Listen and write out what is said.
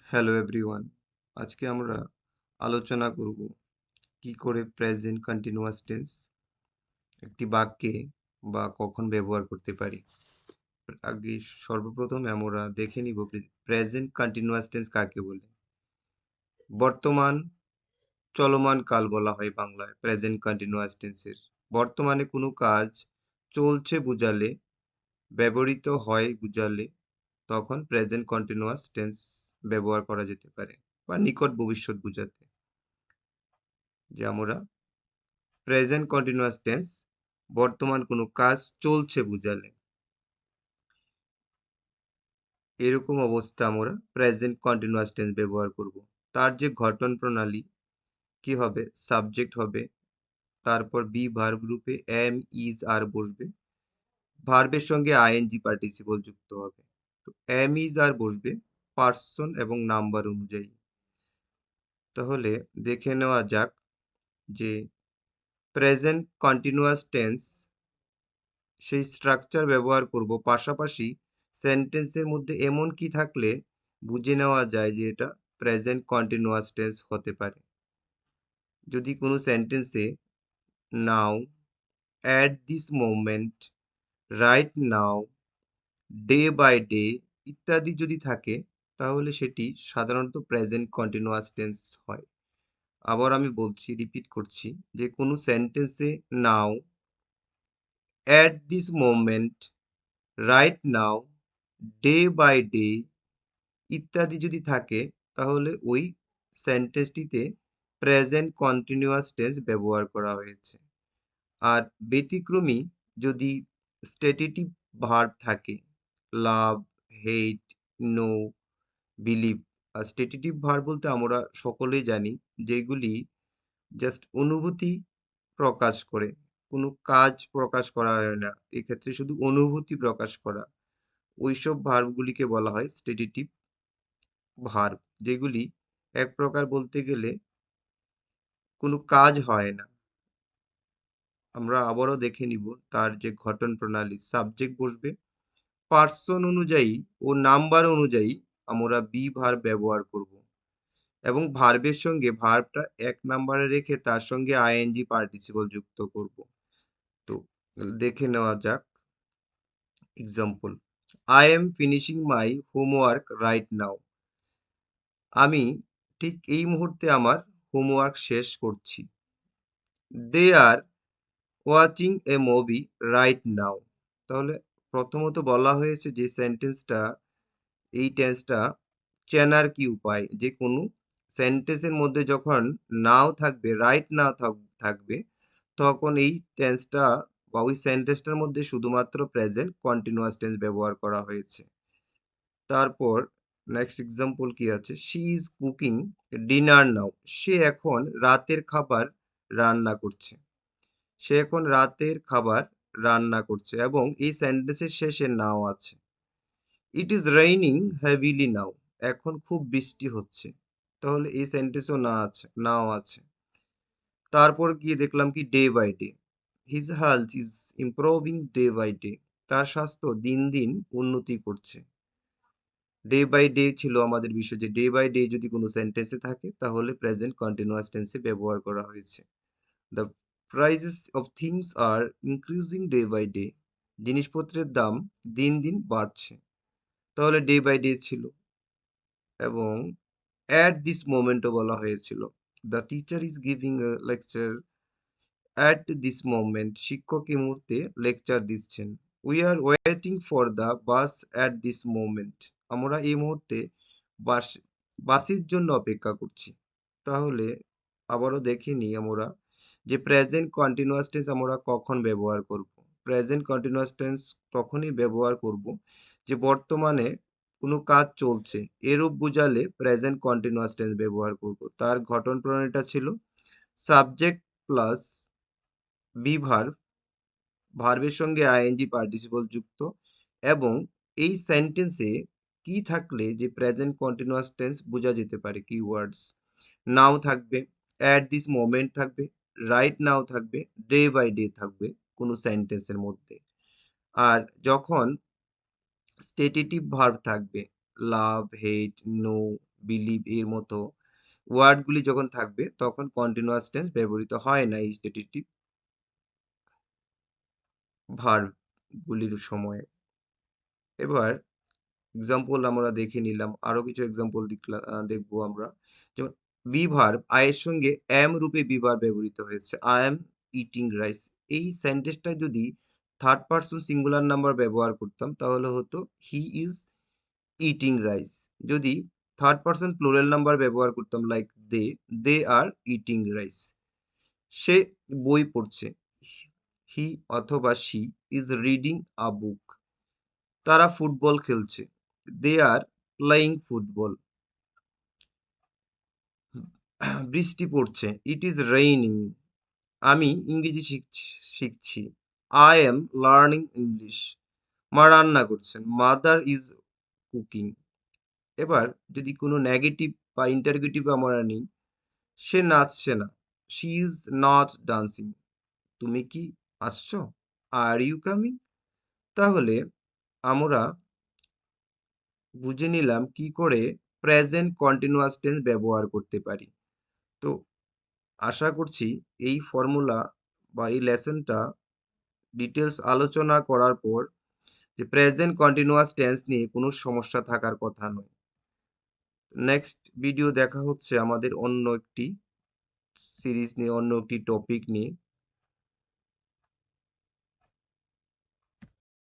Hello everyone. আজকে আমরা আলোচনা করব কি করে প্রেজেন্ট কন্টিনিউয়াস টেন্স একটি বাক্যে বা কখন ব্যবহার করতে পারি। আগে সর্বপ্রথম আমরা দেখে নিব প্রেজেন্ট কন্টিনিউয়াস টেন্স কাকে বলে। বর্তমান চলমান কাল বলা হয় বাংলায় প্রেজেন্ট কন্টিনিউয়াস টেন্সের। বর্তমানে কোনো কাজ চলছে বুঝালে, ব্যবহৃত হয় বুঝালে তখন প্রেজেন্ট কন্টিনিউয়াস টেন্স ব্যবহার করা যেতে পারে বা নিকট ভবিষ্যৎ বুঝাতে। যে আমরা প্রেজেন্ট কন্টিনিউয়াস টেন্স বর্তমান কোনো কাজ চলছে বুঝালে এরকম অবস্থা আমরা প্রেজেন্ট কন্টিনিউয়াস টেন্স ব্যবহার করব। তার যে গঠন প্রণালী কি হবে, সাবজেক্ট হবে, তারপর বি ভার্ব গ্রুপে এম ইজ আর বসবে, ভার্বের সঙ্গে আইএনজি পার্টিসিপল যুক্ত হবে। তো এম ইজ আর বসবে পার্সন এবং নাম্বার অনুযায়ী। তাহলে দেখে নেওয়া যাক যে প্রেজেন্ট কন্টিনিউয়াস টেন্স সেই স্ট্রাকচার ব্যবহার করব। পাশাপাশি সেন্টেন্সের মধ্যে এমন কি থাকলে বুঝে নেওয়া যায় যে এটা প্রেজেন্ট কন্টিনিউয়াস টেন্স হতে পারে। যদি কোনো সেন্টেন্সে now, at this moment, right now, day by day ইত্যাদি যদি থাকে তাহলে সেটি সাধারণত প্রেজেন্ট কন্টিনিউয়াস টেন্স হয়। আবার আমি বলছি, রিপিট করছি, যে কোনো সেন্টেন্সে now, at this moment, right now, day by day ইত্যাদি যদি থাকে তাহলে ওই সেন্টেন্সটিতে প্রেজেন্ট কন্টিনিউয়াস টেন্স ব্যবহার করা হয়েছে। আর ব্যতিক্রমী যদি স্টেটিটিভ ভার্ব থাকে, লাভ, হেট, নো, বিলিভ। আর স্টেটিটিভ ভার্ব বলতে আমরা সকলেই জানি যেগুলি জাস্ট অনুভূতি প্রকাশ করে, কোনো কাজ প্রকাশ করা হয় না, এক্ষেত্রে শুধু অনুভূতি প্রকাশ করা, ওইসব ভার্বগুলিকে বলা হয় স্টেটিটিভ ভার্ব, যেগুলি এক প্রকার বলতে গেলে কোনো কাজ হয় না। আমরা আবারও দেখে নিব তার যে গঠন প্রণালী। সাবজেক্ট বসবে, পার্সন অনুযায়ী ও নাম্বার অনুযায়ী আমরা বি ভার্ব ব্যবহার করব এবং ভার্বের সঙ্গে ভার্বটা এক নাম্বারে রেখে তার সঙ্গে আইএনজি পার্টিসিপল যুক্ত করব। তো দেখে নেওয়া যাক example. I am finishing my homework right now. আমি ঠিক এই মুহূর্তে আমার হোমওয়ার্ক শেষ করছি। They are watching a movie right now. তাহলে প্রথমত বলা হয়েছে যে সেন্টেন্সটা, এই টেন্সটা চেনার কি উপায়, যে কোনো সেন্টেন্সের মধ্যে যখন নাও থাকবে, রাইট নাও থাকবে, তখন এই টেন্সটা বা ওই সেন্টেন্সটার মধ্যে শুধুমাত্র প্রেজেন্ট কন্টিনিউয়াস টেন্স ব্যবহার করা হয়েছে। তারপর নেক্সট এক্সাম্পল কি আছে, শি ইজ কুকিং ডিনার নাও। সে এখন রাতের খাবার রান্না করছে। সে এখন রাতের খাবার রান্না করছে এবং এই সেন্টেন্সের শেষে নাও আছে। ইট ইজ রেইনিং হেভিলি নাও। এখন খুব বৃষ্টি হচ্ছে। তাহলে এই সেন্টেন্সেও নাও আছে। তারপর গিয়ে দেখলাম কি day by day. His health is improving day by day. তার স্বাস্থ্য দিন দিন উন্নতি করছে। ডে বাই ডে ছিল আমাদের বিষয়, যে ডে বাই ডে যদি কোনো সেন্টেন্সে থাকে তাহলে প্রেজেন্ট কন্টিনিউয়াস টেন্সে ব্যবহার করা হয়েছে। The prices of things are increasing day by day. জিনিসপত্রের দাম দিন দিন বাড়ছে। তাহলে ডে বাই ডে ছিল। এবং অ্যাট দিস মোমেন্টও বলা হয়েছিল। The teacher is giving a lecture at this moment. শিক্ষক এই মুহূর্তে লেকচার দিচ্ছেন। We are waiting for the bus at this moment. আমরা এই মুহূর্তে বাস বাসের জন্য অপেক্ষা করছি। তাহলে আবারও দেখে নিই আমরা যে প্রেজেন্ট কন্টিনিউয়াস টেন্স আমরা কখন ব্যবহার করব। প্রেজেন্ট কন্টিনিউয়াস টেন্স তখনই ব্যবহার করব যে বর্তমানে কোনো কাজ চলছে, এরূপ বুঝালে প্রেজেন্ট কন্টিনিউয়াস টেন্স ব্যবহার করব। তার গঠন প্রণালীটা ছিল সাবজেক্ট প্লাস বি ভার্ব, ভার্বের সঙ্গে আইএনজি পার্টিসিপল যুক্ত, এবং এই সেন্টেন্সে কি থাকলে যে প্রেজেন্ট কন্টিনিউয়াস টেন্স বোঝা যেতে পারে, কিওয়ার্ডস। নাও থাকবে, অ্যাট দিস মোমেন্ট থাকবে, রাইট নাও থাকবে, ডে বাই ডে থাকবে কোনো সেন্টেন্সের মধ্যে। আর যখন স্টেটিটিভ ভার্ব থাকবে, লাভ, হেট, নো, বিলিভ এর মতো ওয়ার্ডগুলি যখন থাকবে তখন কন্টিনিউয়াস টেন্স ব্যবহৃত হয় না এই স্ট্যাটিটিভ ভার্বগুলির সময়ে। এবার এক্সাম্পল আমরা দেখে নিলাম। আরো কিছু এক্সাম্পল দেখবো আমরা। যেমন বি ভার্ব আই এর সঙ্গে am রূপে বি ভার্ব ব্যবহৃত হয়েছে। I am eating rice. এই সেন্টেন্সটা যদি থার্ড পারসন সিঙ্গুলার নাম্বার ব্যবহার করতাম তাহলে হতো হি ইজ ইটিং রাইস। যদি থার্ড পারসন প্লুরাল নাম্বার ব্যবহার করতাম like they are eating rice. সে বই পড়ছে। হি অথবা she is reading a book. তারা ফুটবল খেলছে। They are playing football. বৃষ্টি পড়ছে। It is raining. আমি ইংরেজি শিখছি। I am learning English. মা রান্না করছেন। Mother is cooking. এবার যদি কোনো নেগেটিভ বা ইন্টারগেটিভ আমরা নিই, সে নাচছে না। She is not dancing. তুমি কি আসছো? Are you coming? তাহলে আমরা বুঝে নিলাম কি করে প্রেজেন্ট কন্টিনিউয়াস টেন্স ব্যবহার করতে পারি। তো আশা করছি এই ফর্মুলা বা এই লেসনটা ডিটেলস আলোচনা করার পর যে প্রেজেন্ট কন্টিনিউয়াস টেন্স নিয়ে কোনো সমস্যা থাকার কথা নয়। নেক্সট ভিডিও দেখা হচ্ছে আমাদের অন্য একটি সিরিজ নিয়ে, অন্য একটি টপিক নিয়ে।